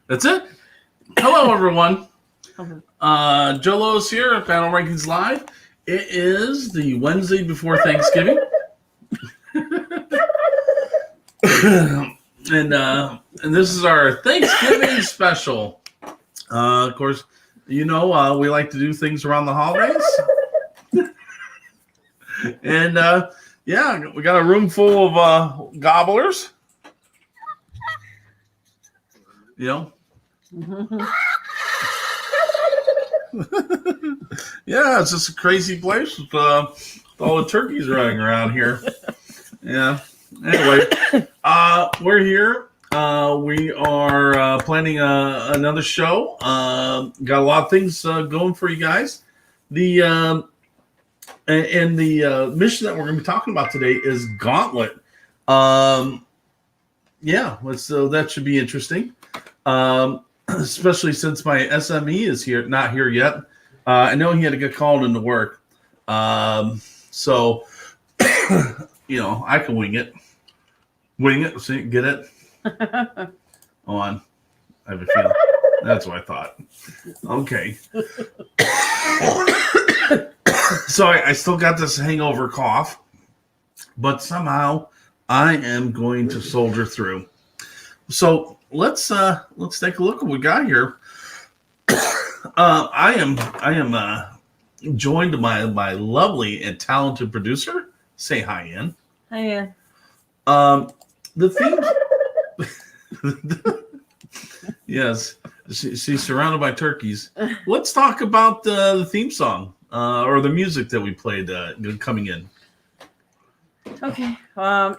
That's it. Hello, everyone. Jolo's here at Battle Rankings Live. It is the Wednesday before Thanksgiving. and this is our Thanksgiving special. Of course, we like to do things around the holidays. And we got a room full of gobblers. Yeah, it's just a crazy place with all the turkeys running around here. Yeah. Anyway, we're here. We are planning another show. Got a lot of things going for you guys. The mission that we're going to be talking about today is Gauntlet. That should be interesting. Especially since my SME is not here yet. I know he had to get called into work. So, I can wing it. See, get it? Hold on. I have a feeling. That's what I thought. Okay. So I still got this hangover cough, but somehow I am going to soldier through. So let's take a look at what we got here. I am joined by my lovely and talented producer. Say hi, Ann. Hi, Ann. The theme. Yes, she's surrounded by turkeys. Let's talk about the theme song or the music that we played coming in. Okay.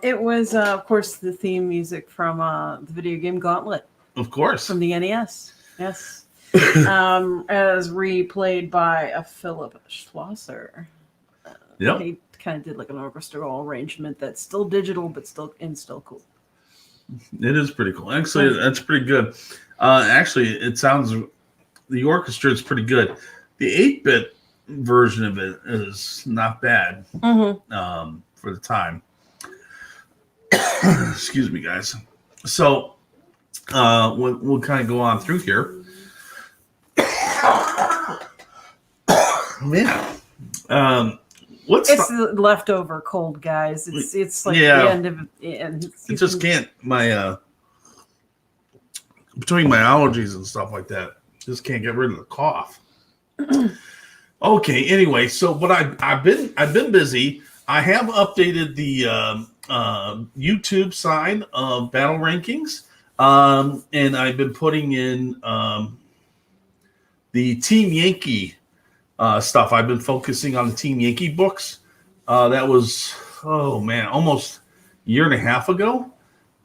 It was, of course, the theme music from the video game Gauntlet. Of course. From the NES. Yes. As replayed by Philip Schlosser. Yep. He kind of did like an orchestral arrangement that's still digital, but still cool. It is pretty cool. Actually, that's pretty good. Actually, it sounds, the orchestra is pretty good. The 8-bit version of it is not bad. Mm-hmm. For the time. Excuse me, guys. So we'll kind of go on through here. Man, it's the leftover cold, guys. It's like the end of it. And it just can't. My between my allergies and stuff like that, just can't get rid of the cough. Okay. Anyway, so what I've been busy. I have updated the YouTube side of Battle Rankings, and I've been putting in the Team Yankee stuff. I've been focusing on the Team Yankee books. That was, almost a year and a half ago.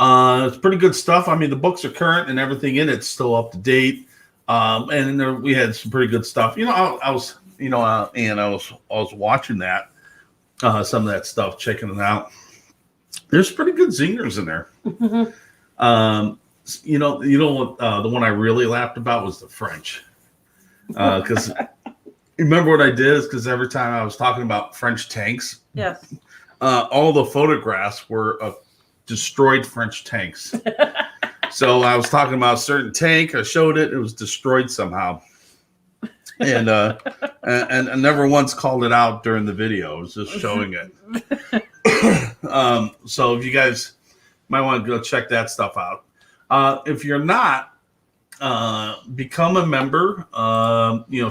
It's pretty good stuff. I mean, the books are current and everything in it's still up to date. And we had some pretty good stuff. I was watching that. Some of that stuff, checking it out. There's pretty good zingers in there. Mm-hmm. The one I really laughed about was the French. Because remember what I did is because every time I was talking about French tanks, yes, all the photographs were of destroyed French tanks. So I was talking about a certain tank. I showed it. It was destroyed somehow. And I never once called it out during the video. I was just showing it. So if you guys might want to go check that stuff out. If you're not, become a member.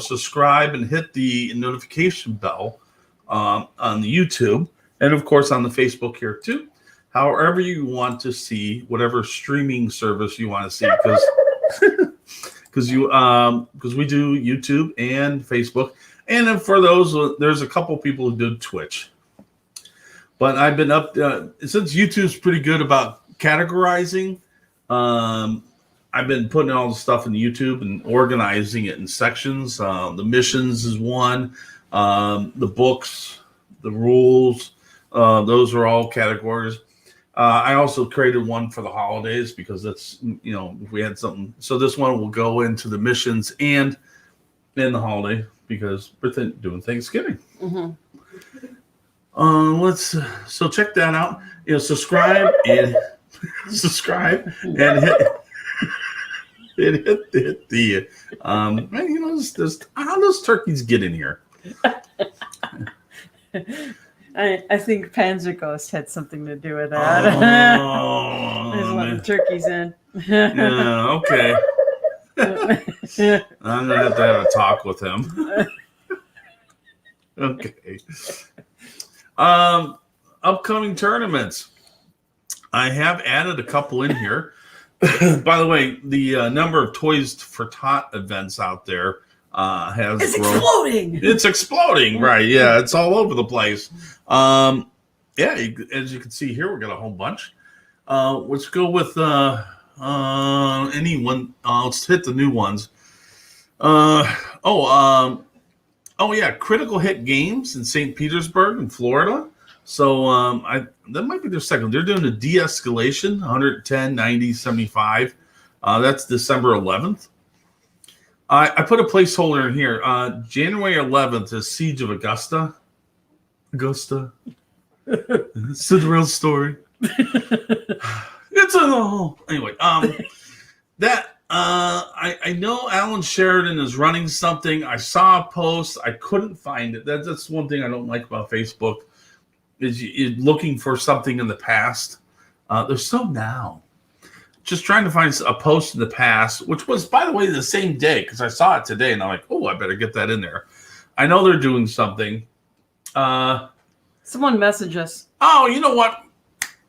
Subscribe and hit the notification bell on the YouTube and of course on the Facebook here too. However you want to see whatever streaming service you want to see, because we do YouTube and Facebook, and then for those, there's a couple people who do Twitch. But I've been up since YouTube's pretty good about categorizing. I've been putting all the stuff in YouTube and organizing it in sections. The missions is one. The books, the rules, those are all categories. I also created one for the holidays because that's, if we had something. So this one will go into the missions and in the holiday because we're doing Thanksgiving. Mm-hmm. So check that out. Subscribe and hit the how does turkeys get in here? I think Panzer Ghost had something to do with that. There's a lot of turkeys in. Yeah, okay. I'm gonna have to have a talk with him. Okay. Upcoming tournaments. I have added a couple in here. By the way, the number of Toys for Tot events out there has grown. Exploding. It's exploding, right? Yeah, it's all over the place. As you can see here, we got a whole bunch. Let's go with anyone. Let's hit the new ones. Critical Hit Games in St. Petersburg in Florida. So that might be their second. They're doing a de-escalation, 110, 90, 75. That's December 11th. I put a placeholder in here. January 11th is Siege of Augusta. It's a real story. It's a hole. Anyway, I know Alan Sheridan is running something. I saw a post. I couldn't find it. That's one thing I don't like about Facebook is you're looking for something in the past. There's some now. Just trying to find a post in the past, which was, by the way, the same day because I saw it today and I'm like, oh, I better get that in there. I know they're doing something. Someone message us. Oh, you know what?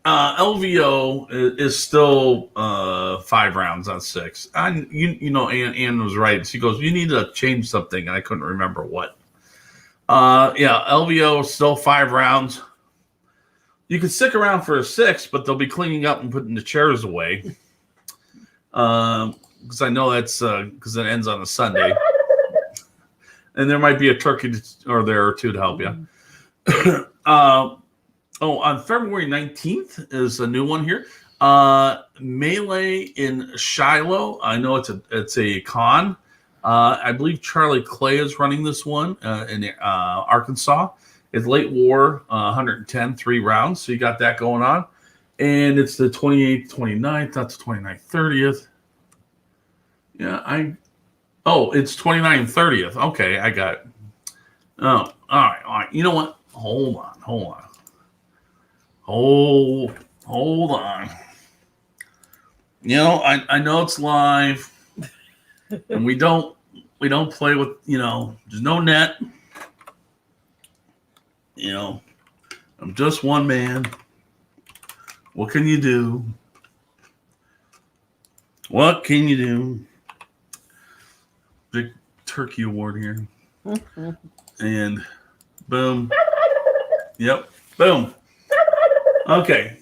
LVO is still 5 rounds on 6. And Ann was right. She goes, you need to change something, and I couldn't remember what. LVO is still 5 rounds. You can stick around for a 6, but they'll be cleaning up and putting the chairs away. Because I know that's because it ends on a Sunday. And there might be a turkey or there or two to help you. On February 19th is a new one here. Melee in Shiloh. I know it's a con. I believe Charlie Clay is running this one in Arkansas. It's late war, 110, 3 rounds. So you got that going on. And it's the 28th, 29th, not the 29th, 30th. Yeah, it's 29th, 30th. Okay, I got it. Oh, all right. You know what? Hold on. Hold on. I know it's live, and we don't play with, there's no net. I'm just one man. What can you do? What can you do? Big turkey award here. And boom. Yep. Boom. Okay.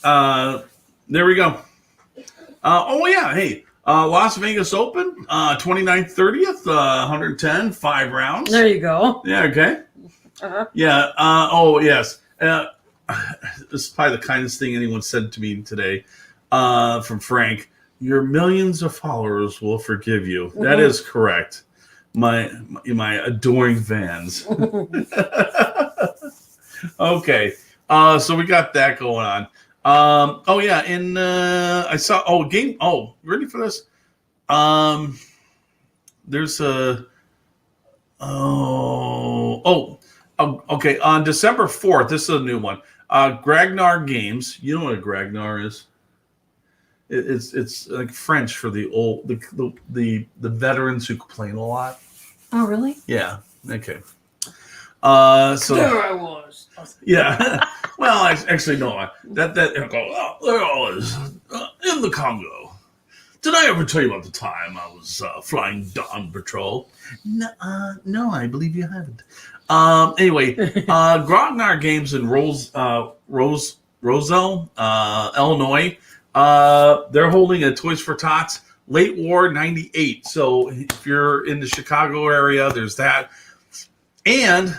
There we go. Hey. Las Vegas Open, 29th, 30th, 110, 5 rounds. There you go. Yeah, okay. Uh-huh. Yeah. Yes. This is probably the kindest thing anyone said to me today from Frank. Your millions of followers will forgive you. Mm-hmm. That is correct. My adoring fans. Okay. So we got that going on. And I saw game. Oh, ready for this? There's a okay. On December 4th, this is a new one. Gragnar Games. You know what a Gragnar is? It's like French for the old the veterans who complain a lot. Oh, really? Yeah. Okay. So there I was. Yeah. Well, actually, no. There I was in the Congo. Did I ever tell you about the time I was flying Dawn Patrol? No, I believe you haven't. Anyway, Grognard Games in Roselle, Illinois. They're holding a Toys for Tots Late War '98. So if you're in the Chicago area, there's that. And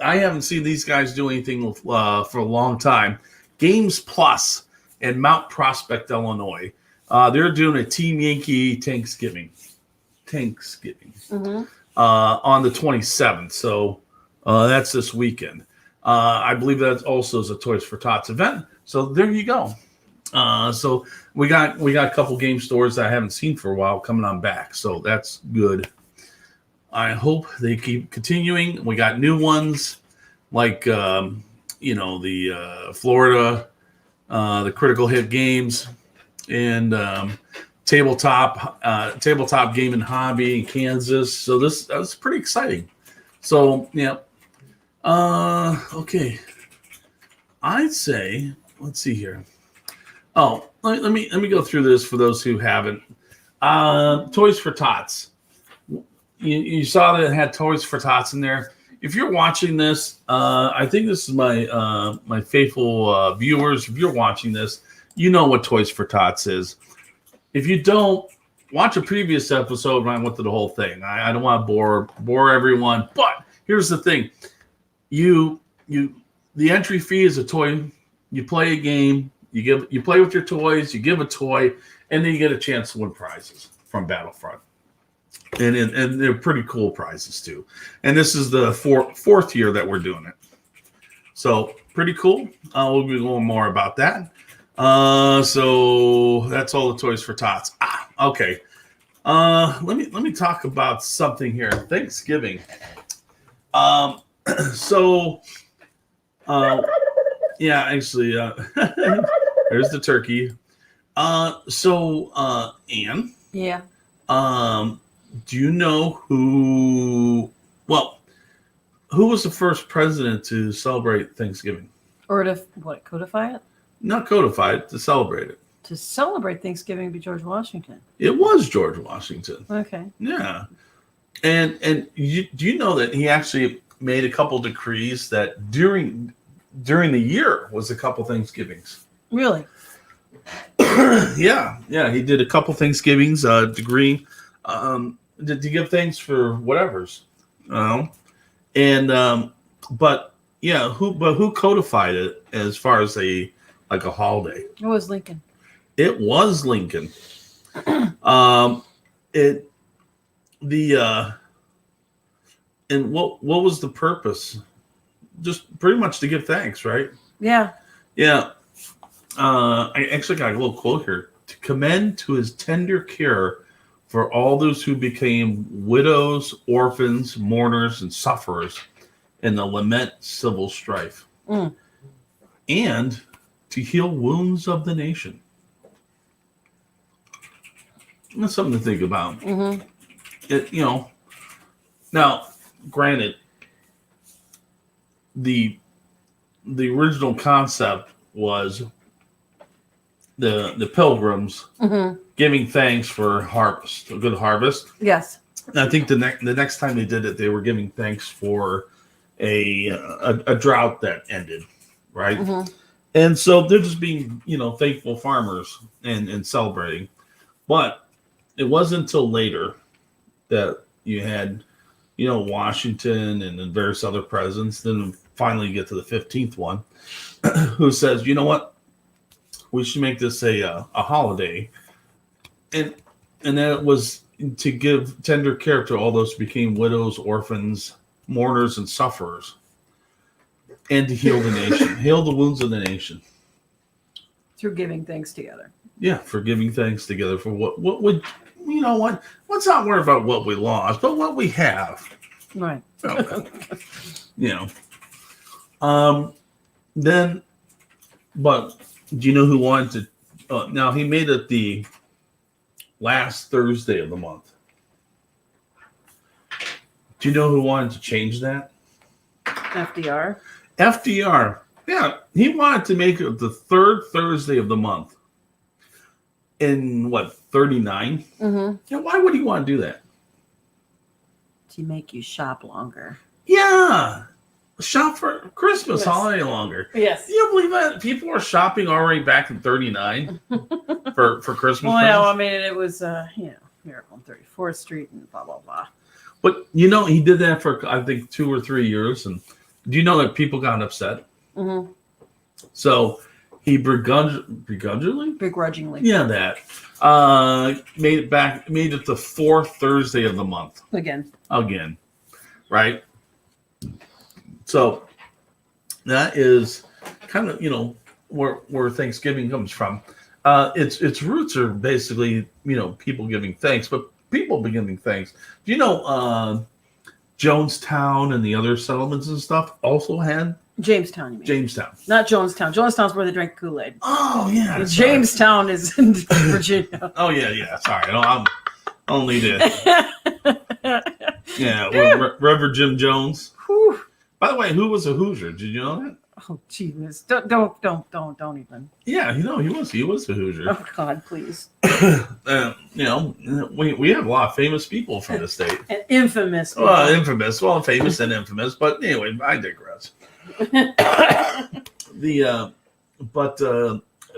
I haven't seen these guys do anything for a long time. Games Plus in Mount Prospect, Illinois. They're doing a Team Yankee Thanksgiving on the 27th. So that's this weekend. I believe that also is a Toys for Tots event. So there you go. So we got a couple game stores that I haven't seen for a while coming on back. So that's good. I hope they keep continuing. We got new ones like the Florida, the Critical Hit Games, and tabletop game and hobby in Kansas. So that's pretty exciting. So yeah. Okay. I'd say, let's see here. Oh, let me go through this for those who haven't. Toys for Tots. You saw that it had Toys for Tots in there. If you're watching this, I think this is my faithful viewers. If you're watching this, you know what Toys for Tots is. If you don't, watch a previous episode when I went through the whole thing. I don't want to bore everyone, but here's the thing: the entry fee is a toy. You play a game. You play with your toys. You give a toy, and then you get a chance to win prizes from Battlefront. And they're pretty cool prizes too. And this is the fourth year that we're doing it. So pretty cool. We'll be going more about that. So that's all the Toys for Tots. Okay. Let me talk about something here. Thanksgiving. Yeah, actually, there's the turkey. Anne. Yeah. Do you know who was the first president to celebrate Thanksgiving? Or to codify it? Not codify it, to celebrate it. To celebrate Thanksgiving would be George Washington. It was George Washington. Okay. Yeah. And do you know that he actually made a couple decrees that during the year was a couple Thanksgivings? Really? Yeah, he did a couple Thanksgivings, degree, to give thanks for whatever's, but who codified it as far as a holiday? It was Lincoln. It was Lincoln. And what was the purpose? Just pretty much to give thanks, right? Yeah. Yeah. I actually got a little quote here. To commend to his tender care for all those who became widows, orphans, mourners, and sufferers in the lament civil strife. And to heal wounds of the nation. That's something to think about. Mm-hmm. Now, granted, the original concept was the pilgrims giving thanks for harvest, a good harvest. Yes. And I think the next time they did it, they were giving thanks for a drought that ended, right? Mm-hmm. And so they're just being, thankful farmers and celebrating. But it wasn't until later that you had, Washington and then various other presidents, then finally you get to the 15th one, who says, you know what? We should make this a holiday. And that was to give tender care to all those who became widows, orphans, mourners, and sufferers. And to heal the nation, heal the wounds of the nation. Through giving thanks together. Yeah, for giving thanks together for what would, let's not worry about what we lost, but what we have. Right. Then, but do you know who wanted to? Now he made it the last Thursday of the month. Do you know who wanted to change that? FDR. FDR. Yeah, he wanted to make it the third Thursday of the month. in what 39. Mm-hmm. Why would he want to do that? To make you shop longer. Yeah, shop for Christmas Yes. holiday longer. Yes. Do you believe that people are shopping already back in 39 for Christmas? Well, yeah, presents? I mean, it was Miracle on 34th Street and blah blah blah. But he did that for I think 2 or 3 years, and do you know that people got upset? Mm-hmm. So he begrudgingly, Begrudgingly. that made it the fourth Thursday of the month Again. right? So that is kind of where Thanksgiving comes from. Its roots are basically people giving thanks, but people giving thanks. Do you know Jonestown and the other settlements and stuff also had Jamestown, you mean? Jamestown. Not Jonestown. Jonestown's where they drink Kool-Aid. Oh yeah, Jamestown is in Virginia. Oh yeah. Sorry, I'm only the Reverend Jim Jones. Whew. By the way, who was a Hoosier? Did you know that? Oh Jesus! Don't even. Yeah, he was a Hoosier. Oh God, please. We have a lot of famous people from the state. And infamous. Well, infamous. Well, famous and infamous. But anyway, I digress. But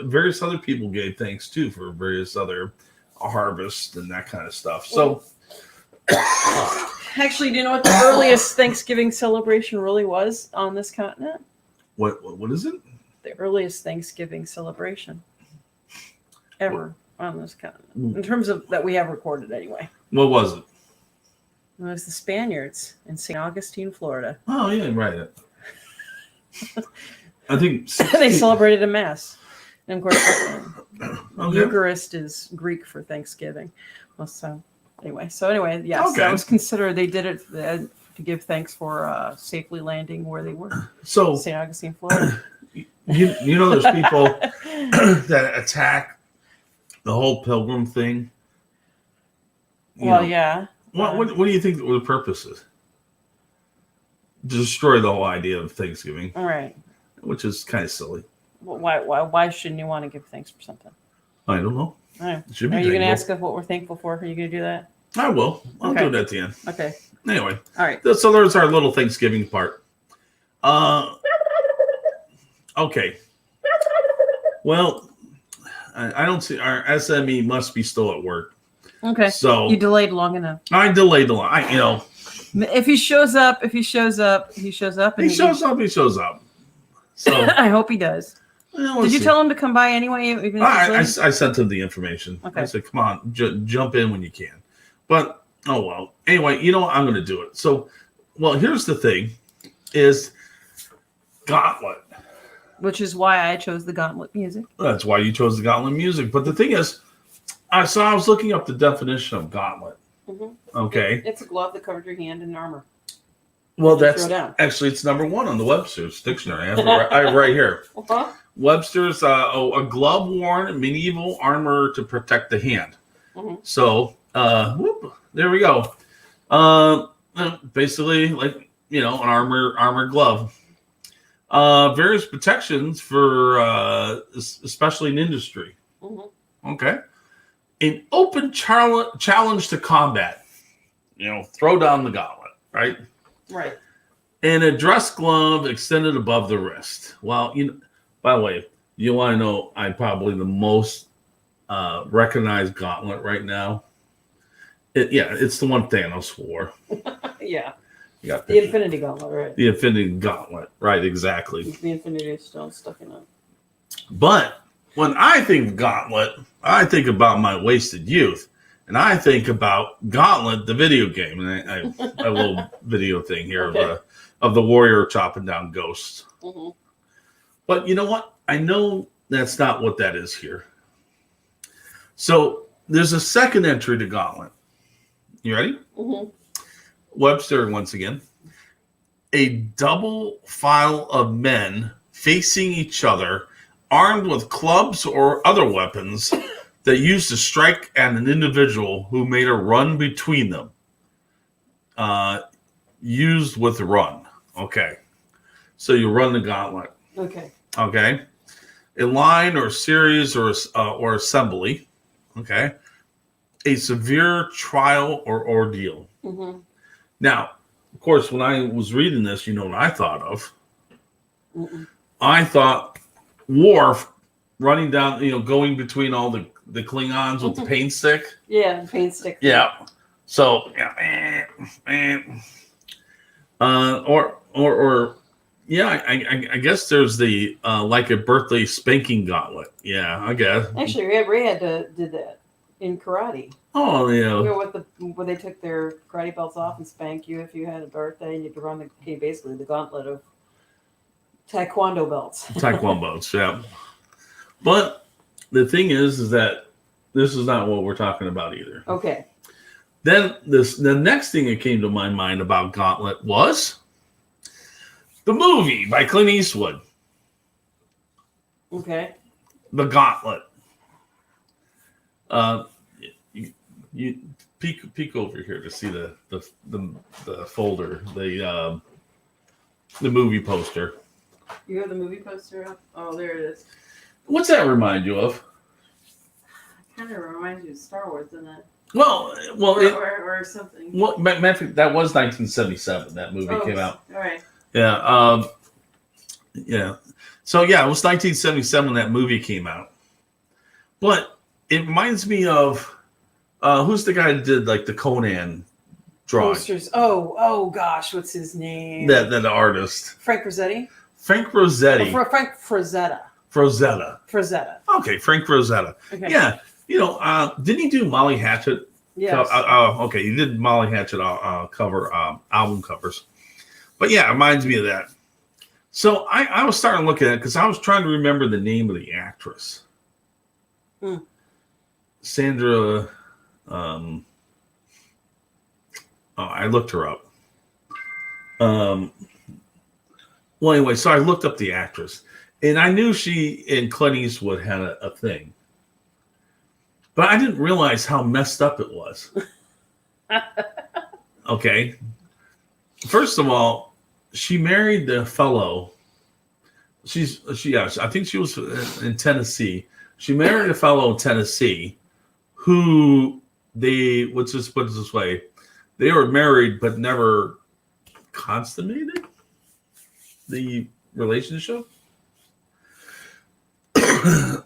various other people gave thanks too for various other harvests and that kind of stuff. So, actually, do you know what the earliest Thanksgiving celebration really was on this continent? what is it? The earliest Thanksgiving celebration ever on this continent, in terms of that we have recorded anyway. What was it? It was the Spaniards in St. Augustine, Florida. Oh yeah, right. I think They celebrated a mass, and of course, Okay. Eucharist is Greek for Thanksgiving. Well, so yes, Okay. that was considered. They did it to give thanks for safely landing where they were. So St. Augustine, Florida. there's people that attack the whole pilgrim thing. Yeah. What do you think the purpose is? To destroy the whole idea of Thanksgiving, All right. which is kind of silly. Well, why shouldn't you want to give thanks for something? I don't know. All right. It should be Are you going to thankful. ask us what we're thankful for? Are you going to do that? I will. I'll Okay. do it at the end. Okay. Anyway, All right. so there's our little Thanksgiving part. Okay. Well, I don't see our SME must be still at work. Okay. So You delayed long enough. I delayed the line. If he shows up, he shows up. He shows up. So I hope he does. well, Did you tell him to come by anyway? Even if he's late? I sent him the information. Okay. I said, come on, jump in when you can. But, oh, well. Anyway, I'm going to do it. So, well, here's the thing is Gauntlet. Which is why I chose the Gauntlet music. That's why you chose the Gauntlet music. But the thing is, I was looking up the definition of Gauntlet. Mm-hmm. Okay. It's a glove that covered your hand in armor. Well, Throw that's down. actually, it's number one on the Webster's dictionary. I have it right here. Uh-huh. Webster's, a glove worn in medieval armor to protect the hand. Mhm. So, there we go. Basically, like, an armor glove. Various protections for, especially in industry. Mhm. Okay. An open challenge to combat. Throw down the gauntlet, right? Right. And a dress glove extended above the wrist. Well, by the way, you want to know I'm probably the most recognized gauntlet right now. It's the one Thanos wore. Yeah. You got The Infinity Gauntlet, right? the Infinity Gauntlet, right? Exactly. The Infinity Stone stuck in it. But when I think Gauntlet, I think about my wasted youth. And I think about Gauntlet, the video game. And I have a little video thing here of the warrior chopping down ghosts. Mm-hmm. But you know what? I know that's not what that is here. So there's a second entry to Gauntlet. You ready? Mm-hmm. Webster once again. A double file of men facing each other, armed with clubs or other weapons that used to strike at an individual who made a run between them. Used with run. Okay. So you run the gauntlet. Okay. Okay. A line or series or assembly. Okay. A severe trial or ordeal. Mm-hmm. Now, of course, when I was reading this, you know what I thought of? Mm-mm. I thought Worf running down, going between all the Klingons with the paint stick. Yeah, paint stick. Yeah. So, yeah. Or yeah, I guess there's the like a birthday spanking gauntlet. Yeah, I guess. Actually, Ray did that in karate. Oh yeah. You know where they took their karate belts off and spanked you if you had a birthday, and you could run basically the gauntlet of taekwondo belts. Taekwondo, yeah. But the thing is that this is not what we're talking about either. Okay. Then the next thing that came to my mind about Gauntlet was the movie by Clint Eastwood. Okay. The Gauntlet. You peek over here to see the folder, the movie poster. You have the movie poster up? Oh, there it is. What's that remind you of? Kind of reminds you of Star Wars, doesn't it? Well, or something. Well, matter of fact, that was 1977. That movie came out. All right. Yeah. Yeah. So yeah, it was 1977 that movie came out. But it reminds me of who's the guy that did like the Conan drawing? Posters. Oh gosh, what's his name? That artist. Frank Rossetti. Frank Rossetti. Frank Frazetta. Frazetta. Okay, Frank Frazetta. Okay. Yeah. Didn't he do Molly Hatchet? Yes. Okay, he did Molly Hatchet cover album covers. But yeah, it reminds me of that. So I was starting to look at it because I was trying to remember the name of the actress. Sandra. I looked her up. Well, anyway, so I looked up the actress, and I knew she and Clint Eastwood had a thing, but I didn't realize how messed up it was. Okay, first of all, she married the fellow. I think she was in Tennessee. She married a fellow in Tennessee, who let's just put it this way, they were married but never consummated the relationship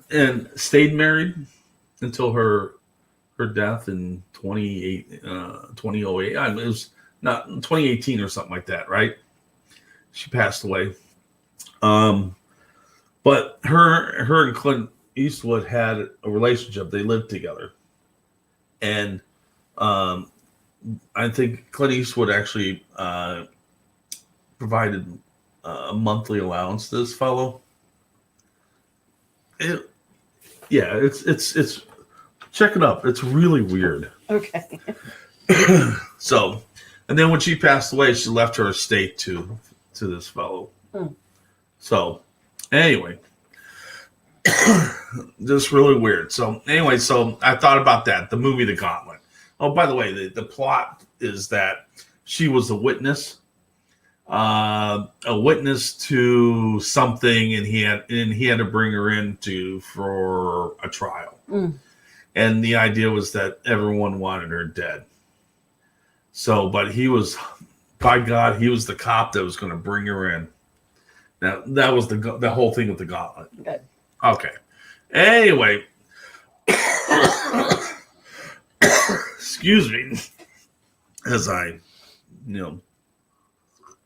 and stayed married until her death in 2008. I mean, it was not 2018 or something like that, right? She passed away. But her and Clint Eastwood had a relationship. They lived together, and I think Clint Eastwood actually provided a monthly allowance to this fellow. It's check it up. It's really weird. Okay. So, and then when she passed away, she left her estate to this fellow. So, anyway, just really weird. So, anyway, so I thought about that. The movie, The Gauntlet. Oh, by the way, the plot is that she was a witness to something, and he had to bring her in for a trial. And the idea was that everyone wanted her dead. So, but he was, by God, he was the cop that was going to bring her in. Now, that was the whole thing with the Gauntlet. Okay. Anyway, excuse me, as I,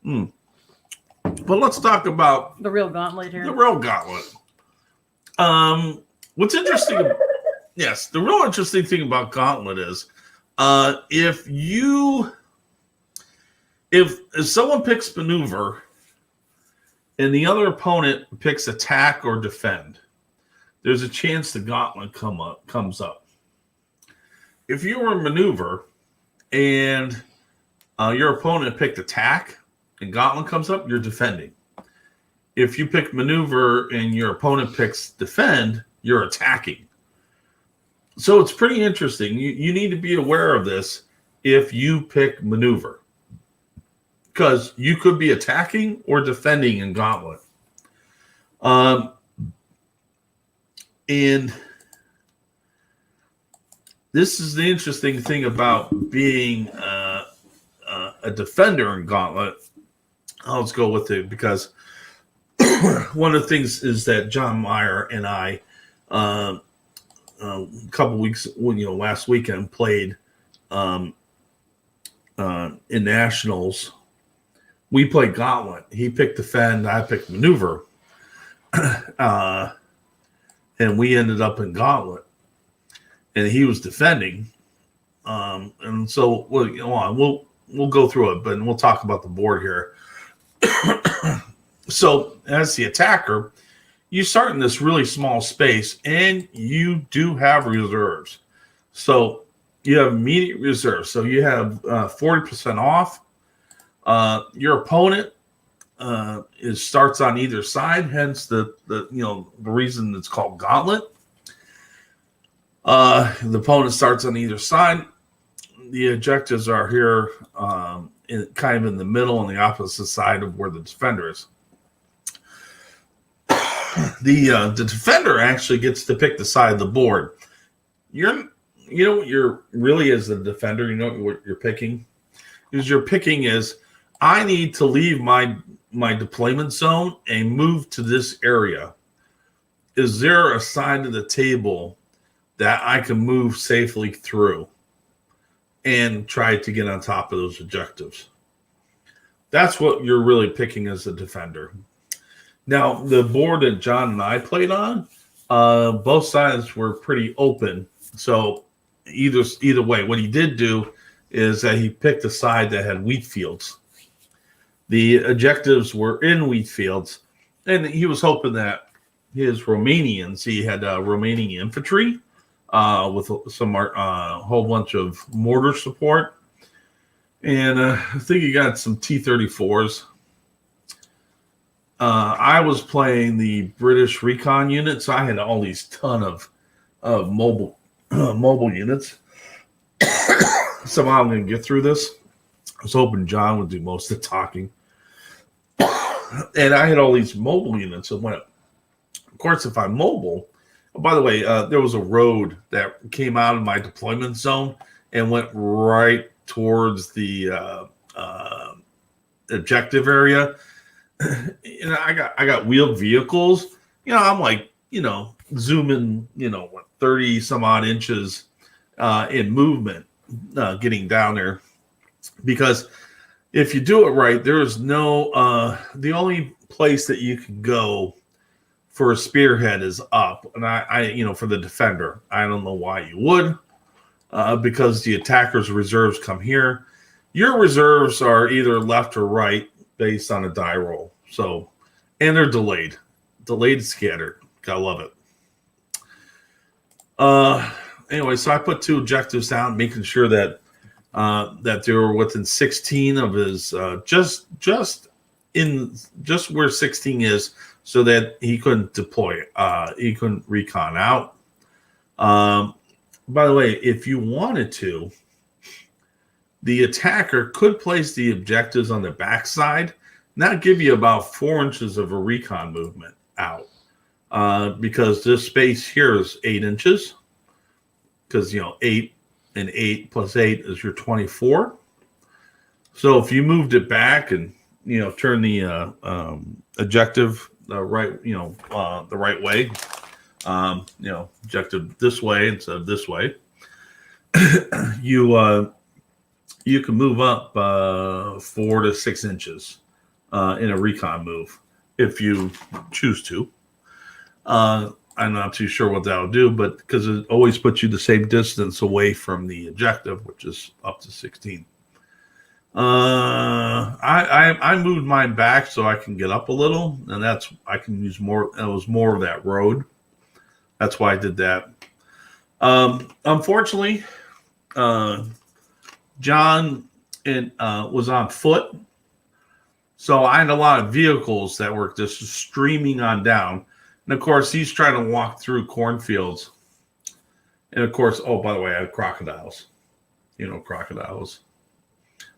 But let's talk about the real Gauntlet here. The real Gauntlet. What's interesting? Yes, the real interesting thing about Gauntlet is, if someone picks maneuver, and the other opponent picks attack or defend, there's a chance the Gauntlet comes up. If you were maneuver, and your opponent picked attack, and Gauntlet comes up, you're defending. If you pick maneuver and your opponent picks defend, you're attacking. So it's pretty interesting. You need to be aware of this if you pick maneuver, because you could be attacking or defending in Gauntlet. And this is the interesting thing about being a defender in Gauntlet. Let's go with it because one of the things is that John Meyer and I, a couple weeks, last weekend played in nationals. We played Gauntlet. He picked defend. I picked maneuver, and we ended up in Gauntlet. And he was defending, and so we'll go through it, but we'll talk about the board here. So as the attacker, you start in this really small space, and you do have reserves. So you have immediate reserves. So you have 40% off. Your opponent starts on either side, hence the reason it's called Gauntlet. The opponent starts on either side. The objectives are here, kind of in the middle, on the opposite side of where the defender is. The defender actually gets to pick the side of the board. You know what you're really as a defender. You know what you're picking is I need to leave my deployment zone and move to this area. Is there a side of the table that I can move safely through and try to get on top of those objectives? That's what you're really picking as a defender. Now, the board that John and I played on, both sides were pretty open. So either way, what he did do is that he picked a side that had wheat fields. The objectives were in wheat fields, and he was hoping that his Romanians, he had Romanian infantry, with some whole bunch of mortar support, and I think he got some T-34s. I was playing the British recon unit, so I had all these ton of mobile units. Somehow I'm going to get through this. I was hoping John would do most of the talking, and I had all these mobile units. And of course, if I'm mobile. By the way, there was a road that came out of my deployment zone and went right towards the objective area. And I got wheeled vehicles. I'm like, zooming, 30 some odd inches in movement, getting down there. Because if you do it right, there is no, the only place that you can go for a spearhead is up, and I for the defender, I don't know why you would, because the attacker's reserves come here. Your reserves are either left or right based on a die roll. So, and they're delayed scattered. Gotta love it. Anyway, so I put 2 objectives down, making sure that they were within 16 of his, just where 16 is, so that he couldn't deploy. He couldn't recon out. By the way, if you wanted to, the attacker could place the objectives on the backside, and that give you about 4 inches of a recon movement out, because this space here is 8 inches, because 8 and 8 plus 8 is your 24. So if you moved it back and turn the objective the right way, objective this way instead of this way, you can move up 4 to 6 inches in a recon move if you choose to. I'm not too sure what that'll do, but because it always puts you the same distance away from the objective, which is up to 16. I moved mine back so I can get up a little, and I can use more. It was more of that road. That's why I did that. Unfortunately, John was on foot, so I had a lot of vehicles that were just streaming on down. And of course, he's trying to walk through cornfields. And of course, oh, by the way, I had crocodiles. Crocodiles.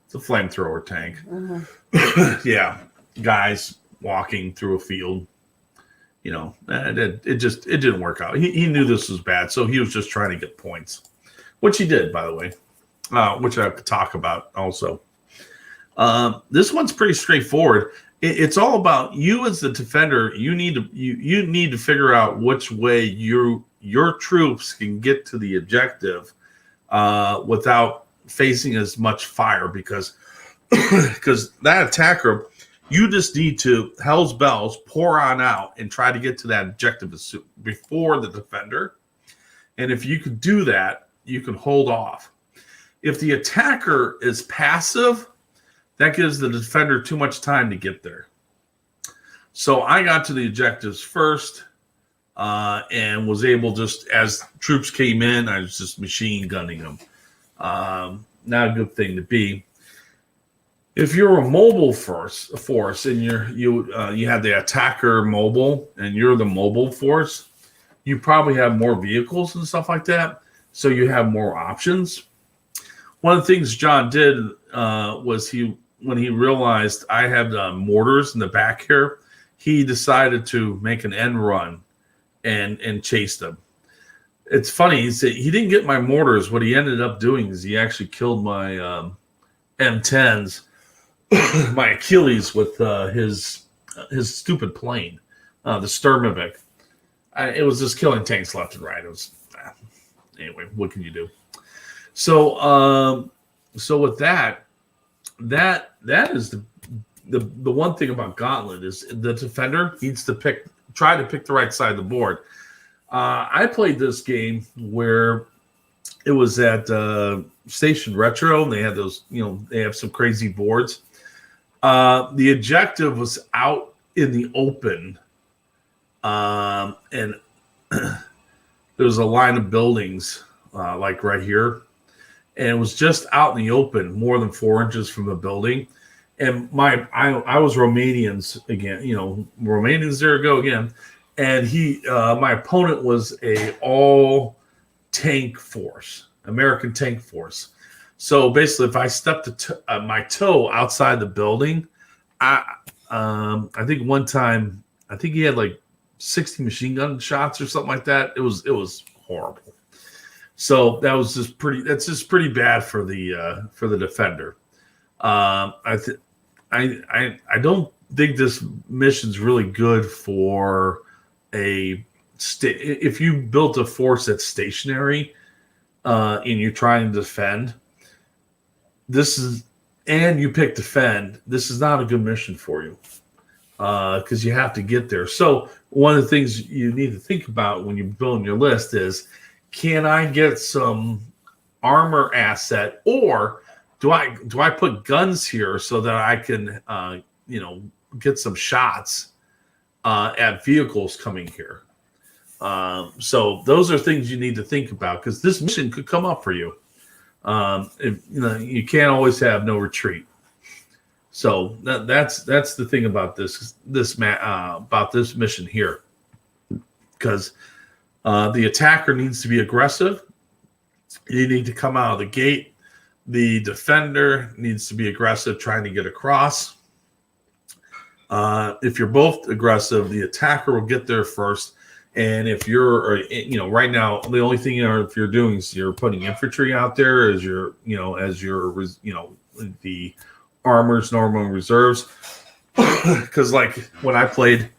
It's a flamethrower tank. Mm-hmm. Yeah, guys walking through a field. It didn't work out. He knew this was bad, so he was just trying to get points. which he did, by the way, which I could talk about also. This one's pretty straightforward. It's all about you as the defender. You need to figure out which way your troops can get to the objective without facing as much fire, because that attacker, you just need to hell's bells pour on out and try to get to that objective before the defender. And if you can do that, you can hold off. If the attacker is passive, that gives the defender too much time to get there. So I got to the objectives first and was able, just as troops came in, I was just machine gunning them. Not a good thing to be. If you're a mobile force and you have the attacker mobile and you're the mobile force, you probably have more vehicles and stuff like that, so you have more options. One of the things John did was when he realized I had mortars in the back here, he decided to make an end run and chase them. It's funny, he didn't get my mortars. What he ended up doing is he actually killed my M10s, my Achilles, with his stupid plane, the Sturmovik. It was just killing tanks left and right. It was anyway. What can you do? So with that is the one thing about Gauntlet is the defender needs to try to pick the right side of the board. I played this game where it was at Station Retro, and they had those, they have some crazy boards. The objective was out in the open, and there was a line of buildings like right here, and it was just out in the open, more than 4 inches from the building. And I was Romanians again, Romanians, there go again. And my opponent was a all tank force, American tank force. So basically, if I stepped my toe outside the building, I think one time, I think he had like 60 machine gun shots or something like that. It was horrible. So that's just pretty bad for the defender. I don't think this mission's really good for if you built a force that's stationary and you're trying to defend. And you pick defend. This is not a good mission for you because you have to get there. So one of the things you need to think about when you're building your list is, can I get some armor asset, or do I put guns here so that I can get some shots at vehicles coming here? So those are things you need to think about, because this mission could come up for you. You can't always have no retreat. So that's the thing about this mission here, because the attacker needs to be aggressive. You need to come out of the gate. The defender needs to be aggressive, trying to get across. If you're both aggressive, the attacker will get there first. And if you're, right now, the only thing if you're doing is you're putting infantry out there as the armor's normal reserves. Because like when I played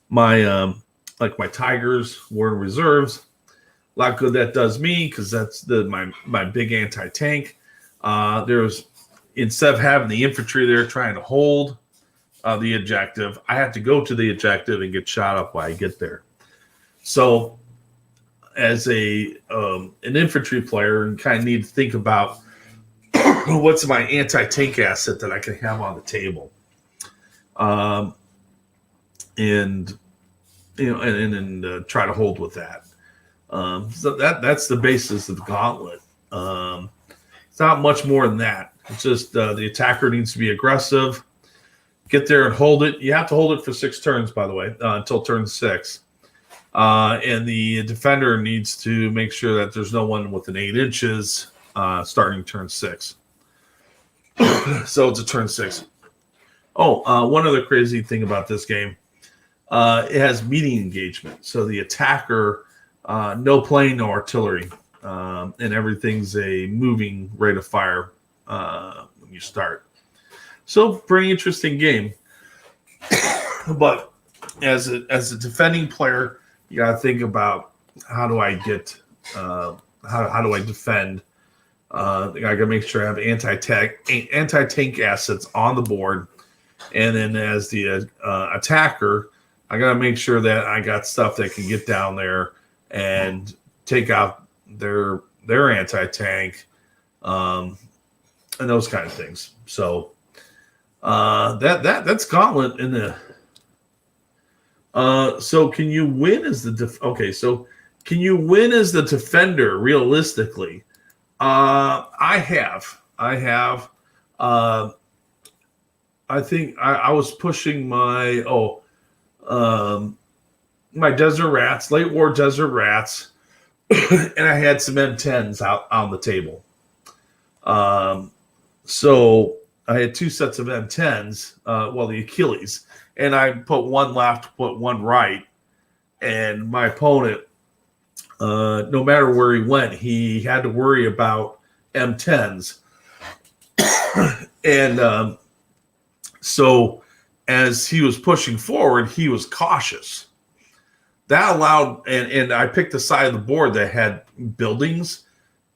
my Tigers were in reserves, a lot good that does me, because that's my big anti-tank. There's, instead of having the infantry there trying to hold the objective, I have to go to the objective and get shot up while I get there. So as an infantry player, you kind of need to think about what's my anti-tank asset that I can have on the table. And try to hold with that. So that's the basis of the Gauntlet. It's not much more than that. It's just the attacker needs to be aggressive, get there and hold it. You have to hold it for 6 turns, by the way, until turn 6. And the defender needs to make sure that there's no one within 8 inches starting turn 6. So it's a turn 6. One other crazy thing about this game. It has meeting engagement. So the attacker, no plane, no artillery. and everything's a ing rate of fire when you start. So pretty interesting game. But as a defending player, you got to think about how do I get how do I defend. I got to make sure I have anti-tank assets on the board, and then as the attacker, I got to make sure that I got stuff that can get down there and take out their anti-tank, and those kind of things. So that's Gauntlet in the. So can you win as the so can you win as the defender realistically? I have. I think I was pushing my my desert rats, late war desert rats, and I had some M10s out on the table. So I had two sets of M10s, the Achilles, and I put one left, put one right, and my opponent, no matter where he went, he had to worry about M10s. And so as he was pushing forward, he was cautious. That allowed, and I picked the side of the board that had buildings,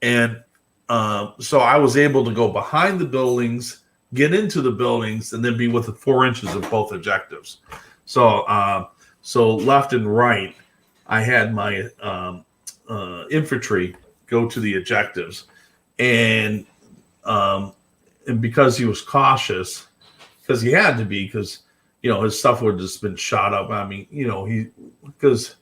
and so I was able to go behind the buildings, get into the buildings, and then be within 4 inches of both objectives. So so left and right, I had my infantry go to the objectives, and because he was cautious, because he had to be, because his stuff would have just been shot up. I mean, because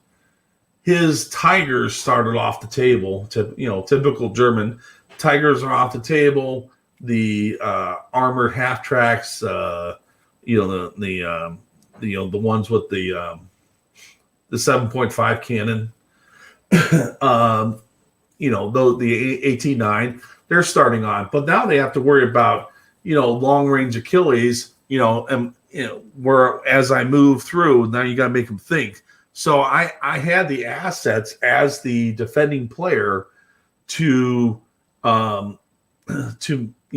his tigers started off the table. Typical German tigers are off the table. The armored half tracks, the ones with the 7.5 cannon, the AT9, they're starting on, but now they have to worry about long range Achilles, and where as I move through, now you got to make them think. So I had the assets as the defending player to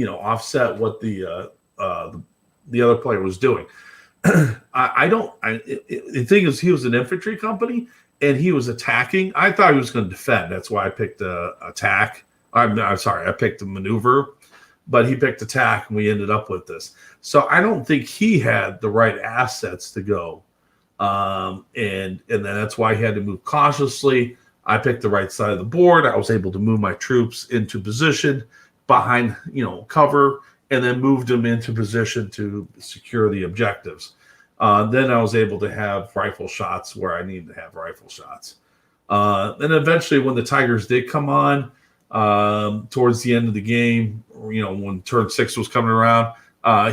offset what the other player was doing. The thing is, he was an infantry company and he was attacking. I thought he was going to defend. That's why I picked attack. I'm sorry, I picked a maneuver, but he picked attack, and we ended up with this. So I don't think he had the right assets to go, and then that's why he had to move cautiously. I picked the right side of the board. I was able to move my troops into position behind, cover, and then moved them into position to secure the objectives. Then I was able to have rifle shots where I needed to have rifle shots. And eventually, when the Tigers did come on, towards the end of the game, when turn 6 was coming around,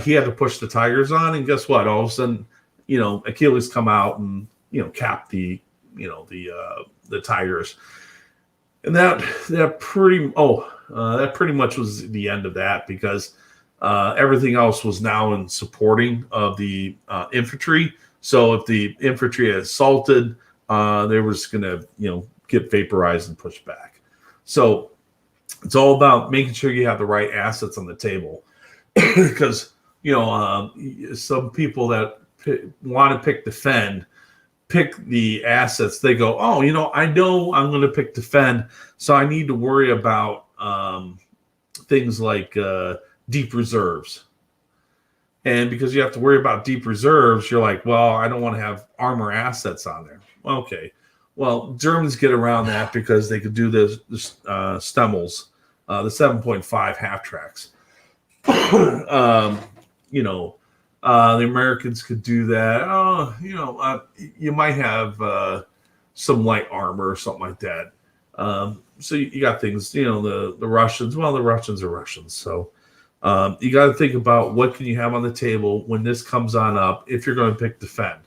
he had to push the Tigers on, and guess what? All of a sudden, Achilles come out and cap the Tigers, and that pretty much was the end of that, because everything else was now in supporting of the infantry. So if the infantry had assaulted, they were just going to get vaporized and pushed back. So it's all about making sure you have the right assets on the table, because some people that want to pick defend pick the assets. They go, I know I'm going to pick defend, so I need to worry about things like deep reserves. And because you have to worry about deep reserves, you're like, well, I don't want to have armor assets on there. Okay. Well, Germans get around that because they could do the Stemmels, the 7.5 half tracks. The Americans could do that. You might have some light armor or something like that. So you got things, the Russians. Well, the Russians are Russians, so you got to think about what can you have on the table when this comes on up. If you're going to pick defend,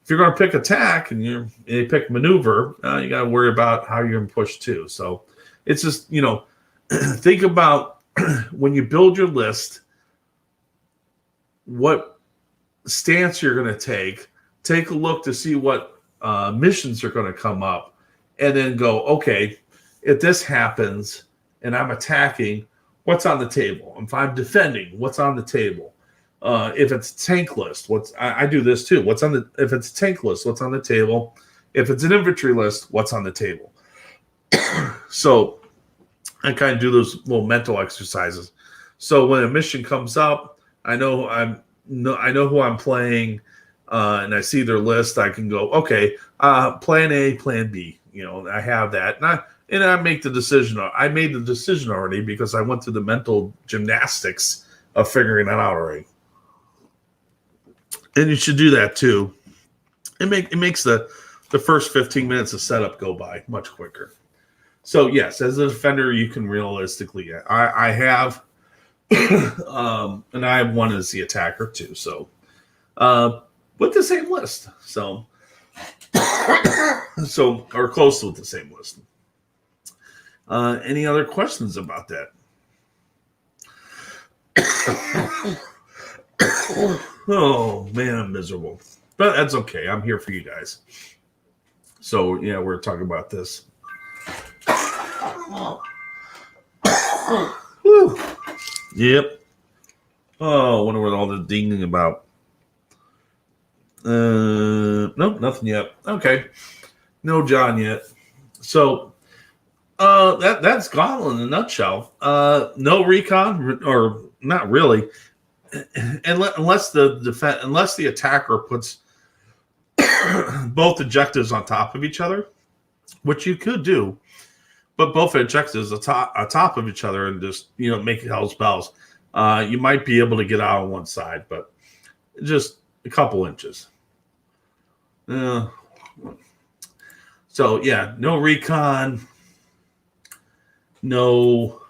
if you're going to pick attack and you pick maneuver, you got to worry about how you're going to push too. So it's just think about when you build your list, what stance you're going to take. Take a look to see what missions are going to come up, and then go, okay, if this happens and I'm attacking, what's on the table? If I'm defending, what's on the table? If it's tank list, I do this too. If it's a tank list, what's on the table? If it's an infantry list, what's on the table? So I kind of do those little mental exercises. So when a mission comes up, I know who I'm playing, and I see their list. I can go, okay, plan A, plan B. I have that, and I make the decision. I made the decision already because I went through the mental gymnastics of figuring that out already. And you should do that too. It makes the first 15 minutes of setup go by much quicker. So yes, as a defender, you can realistically. I have, and I have one as the attacker too. So, with the same list. So, or close to the same list. Any other questions about that? Oh man, I'm miserable, but that's okay. I'm here for you guys. So yeah, we're talking about this. Whew. Yep. Oh, I wonder what all the dinging about. Nope, nothing yet. Okay, no John yet. So, that's Gauntlet in a nutshell. No recon, or not really, unless the attacker puts both objectives on top of each other, which you could do, but both objectives on top of each other and just make hell's bells. You might be able to get out on one side, but just a couple inches. So yeah, no recon, no.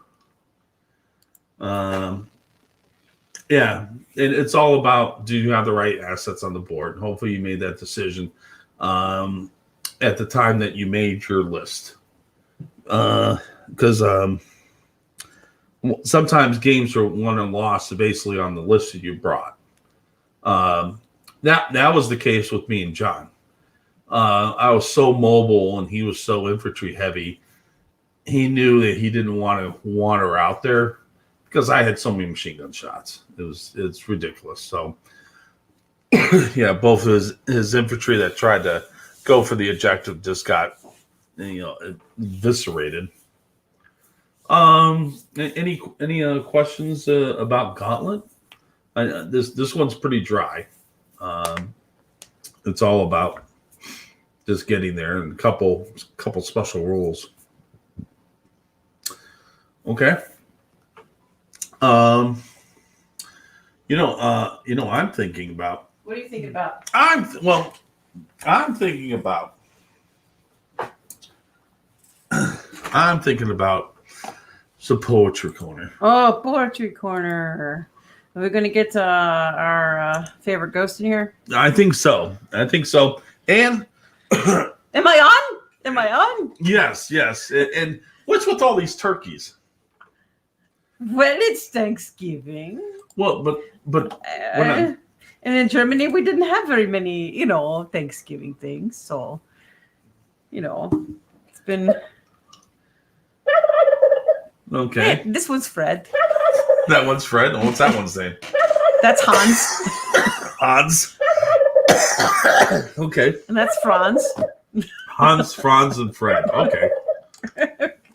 Yeah, it's all about, do you have the right assets on the board? Hopefully you made that decision at the time that you made your list. Because sometimes games are won and lost basically on the list that you brought. That was the case with me and John. I was so mobile and he was so infantry heavy. He knew that he didn't want to wander out there because I had so many machine gun shots. It's ridiculous. So yeah, both his infantry that tried to go for the objective just got eviscerated. Any questions about Gauntlet? This one's pretty dry. It's all about just getting there and a couple special rules. Okay. I'm thinking about. What are you thinking about? I'm thinking about some poetry corner. Oh, poetry corner. Are we going to get our favorite ghost in here? I think so. And am I on? Yes. And what's with all these turkeys? Well, it's Thanksgiving. Well, but and in Germany, we didn't have very many, Thanksgiving things. So, it's been. Okay. Hey, this one's Fred. That one's Fred. What's that one's name? That's Hans. Hans. Okay. And that's Franz. Hans, Franz, and Fred. Okay.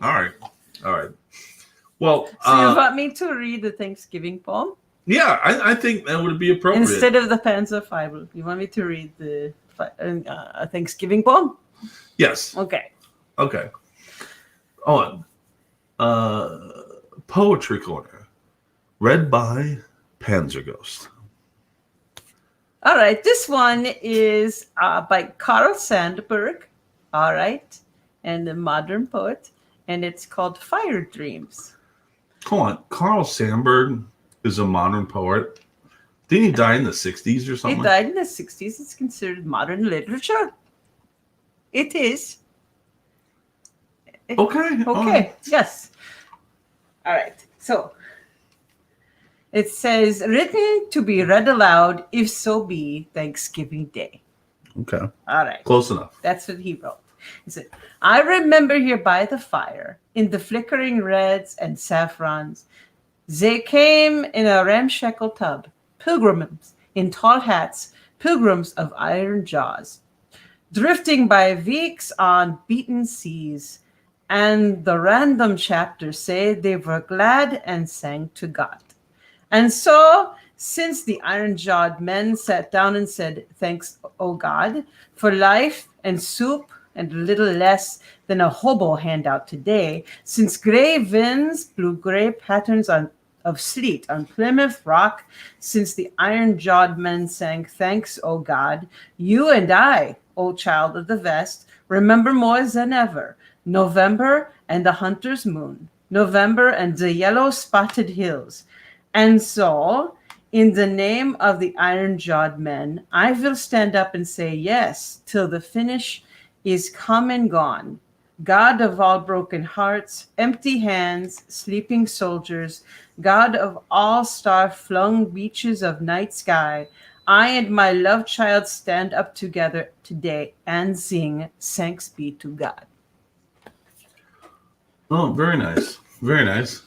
All right. Well, so you want me to read the Thanksgiving poem? Yeah, I think that would be appropriate. Instead of the Panzer Bible, you want me to read the Thanksgiving poem? Yes. Okay. On. Poetry Corner, read by Panzer Ghost. All right, this one is by Carl Sandburg, all right, and a modern poet, and it's called Fire Dreams. Hold on, Carl Sandburg is a modern poet. Didn't he die in the 60s or something? He died in the 60s. It's considered modern literature. It is. Okay. Yes. All right. So it says, written to be read aloud, if so be Thanksgiving Day. Okay. All right. Close enough. That's what he wrote. He said, I remember here by the fire, in the flickering reds and saffrons, they came in a ramshackle tub, pilgrims in tall hats, pilgrims of iron jaws, drifting by weeks on beaten seas. And the random chapters say they were glad and sang to God. And so, since the iron-jawed men sat down and said, thanks, O God, for life and soup and a little less than a hobo handout today, since gray winds blew gray patterns of sleet on Plymouth Rock, since the iron-jawed men sang, thanks, O God, you and I, O child of the vest, remember more than ever, November and the hunter's moon, November and the yellow-spotted hills. And so, in the name of the iron-jawed men, I will stand up and say yes, till the finish is come and gone. God of all broken hearts, empty hands, sleeping soldiers, God of all star-flung beaches of night sky, I and my love child stand up together today and sing, thanks be to God. Oh, very nice. Very nice.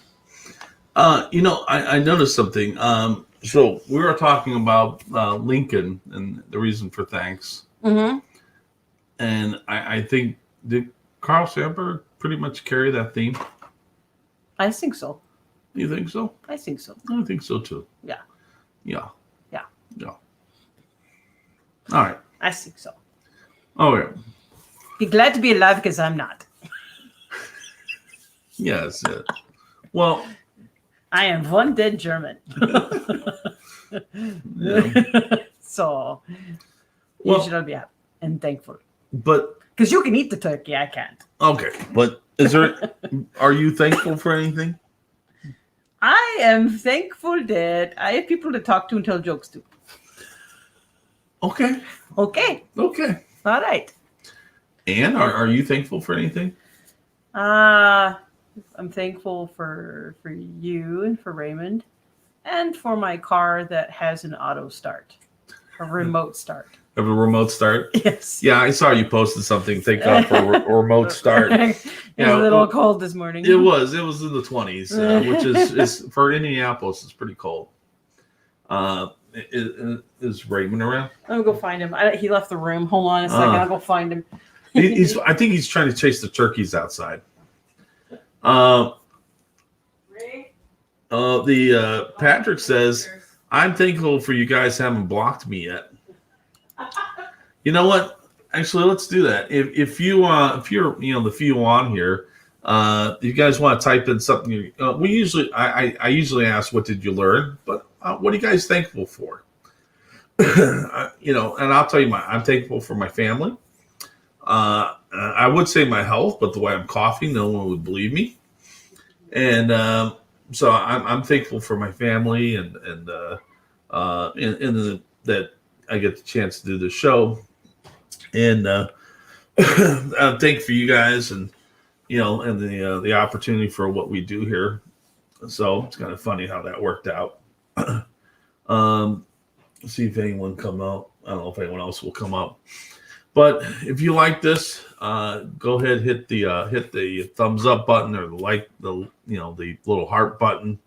I noticed something. So we were talking about Lincoln and the reason for thanks. Mm-hmm. And I think, did Carl Sandburg pretty much carry that theme? I think so. You think so? I think so. I think so too. Yeah. Yeah. Yeah. Yeah. All right. I think so. Oh, yeah. Be glad to be alive because I'm not. Yes. Yeah. Well, I am one dead German. yeah. So Well, you should all be happy and thankful. but Because you can eat the turkey, I can't. okay. But are you thankful for anything? I am thankful that I have people to talk to and tell jokes to. Okay. Okay. Okay. All right. And are you thankful for anything? I'm thankful for you and for Raymond and for my car that has an auto start, a remote start. Have a remote start? Yes. Yeah, I saw you posted something. Thank God for a remote start. It was a little cold this morning. It was in the 20s, which is for Indianapolis, it's pretty cold. Is Raymond around? I'm gonna go find him. He left the room. Hold on a second. I'll go find him. I think he's trying to chase the turkeys outside. Patrick says, I'm thankful for you guys haven't blocked me yet. You know what? Actually, let's do that. If you're the few on here, if you guys want to type in something, I usually ask, what did you learn? But what are you guys thankful for? And I'll tell you I'm thankful for my family. I would say my health, but the way I'm coughing, no one would believe me. And so I'm thankful for my family and that I get the chance to do the show. And I'm thankful for you guys and the opportunity for what we do here. So it's kind of funny how that worked out. See if anyone come out. I don't know if anyone else will come up. But if you like this, go ahead, hit the thumbs up button or the little heart button.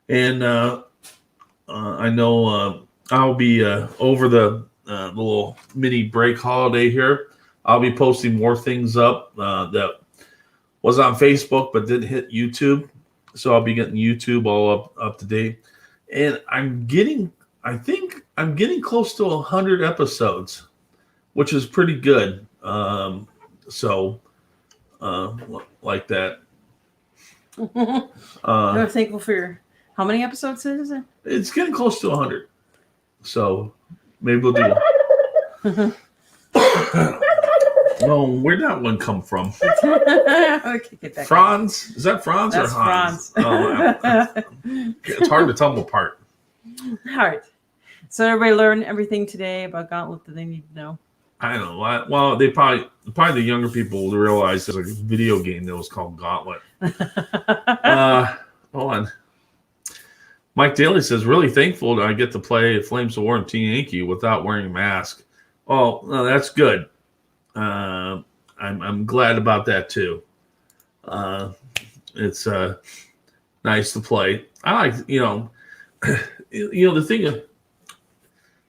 And I know I'll be over the little mini break holiday here. I'll be posting more things up that was on Facebook but didn't hit YouTube. So I'll be getting YouTube all up to date. And I think I'm getting close to 100 episodes, which is pretty good. So like that. I'm thankful for how many episodes is it? It's getting close to 100. So maybe we'll do it. Well, where'd that one come from? Okay, get that Franz? Is that Franz That's or Hans? Franz. It's hard to tell them apart. All right. So everybody learned everything today about Gauntlet that they need to know. I don't know. Well, they probably the younger people will realize there's a video game that was called Gauntlet. Hold on. Mike Daly says, really thankful that I get to play Flames of War and Team Yankee without wearing a mask. Oh, no, that's good. I I'm glad about that too. It's nice to play. I like the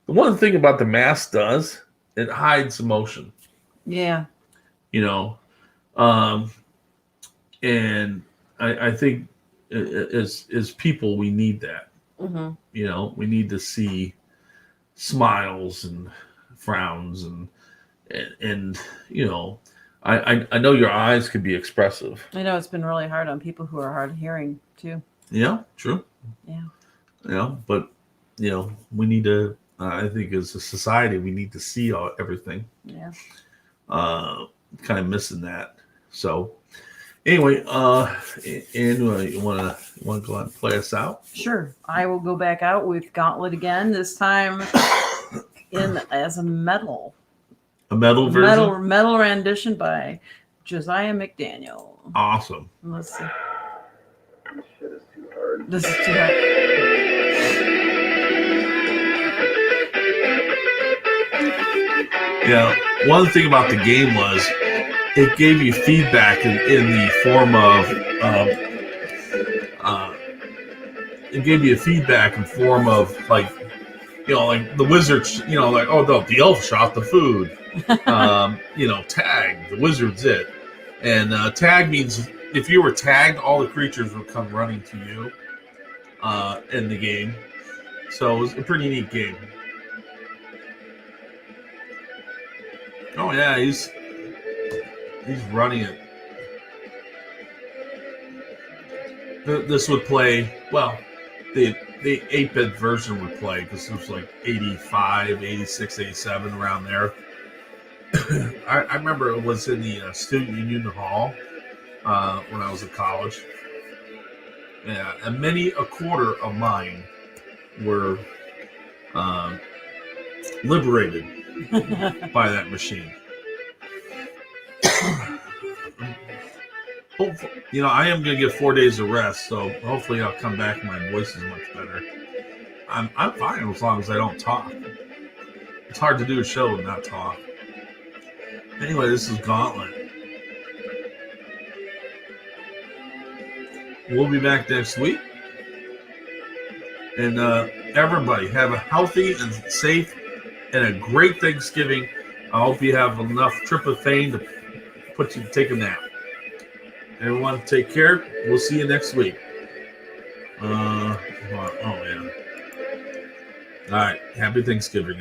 one thing about the mask does, it hides emotion. Yeah. You know, um, and I think as people we need that. Mm-hmm. We need to see smiles and frowns and I know your eyes could be expressive. I know it's been really hard on people who are hard of hearing too. Yeah, true. Yeah. But we need to. I think as a society, we need to see everything. Yeah. Kind of missing that. So anyway, you want to go out and play us out? Sure. I will go back out with Gauntlet again. This time as a metal. A metal version. Metal rendition by Josiah McDaniel. Awesome. Let's see. Shit is too hard. This is too hard. Yeah. One thing about the game was it gave you feedback in the form of like like the wizards, like, oh no, the elf shot the food. Tag, the wizard's it. And tag means if you were tagged, all the creatures would come running to you in the game. So it was a pretty neat game. Oh yeah, he's running it. This would play, well, the 8-bit version would play because it was like 85, 86, 87, around there. I remember it was in the Student Union Hall when I was at college. Yeah, and many a quarter of mine were liberated by that machine. Hopefully, I am going to get 4 days of rest, so hopefully I'll come back and my voice is much better. I'm fine as long as I don't talk. It's hard to do a show and not talk. Anyway, this is Gauntlet. We'll be back next week. And everybody, have a healthy and safe and a great Thanksgiving. I hope you have enough tryptophan to put you to take a nap. Everyone, take care. We'll see you next week. Oh, yeah. All right. Happy Thanksgiving.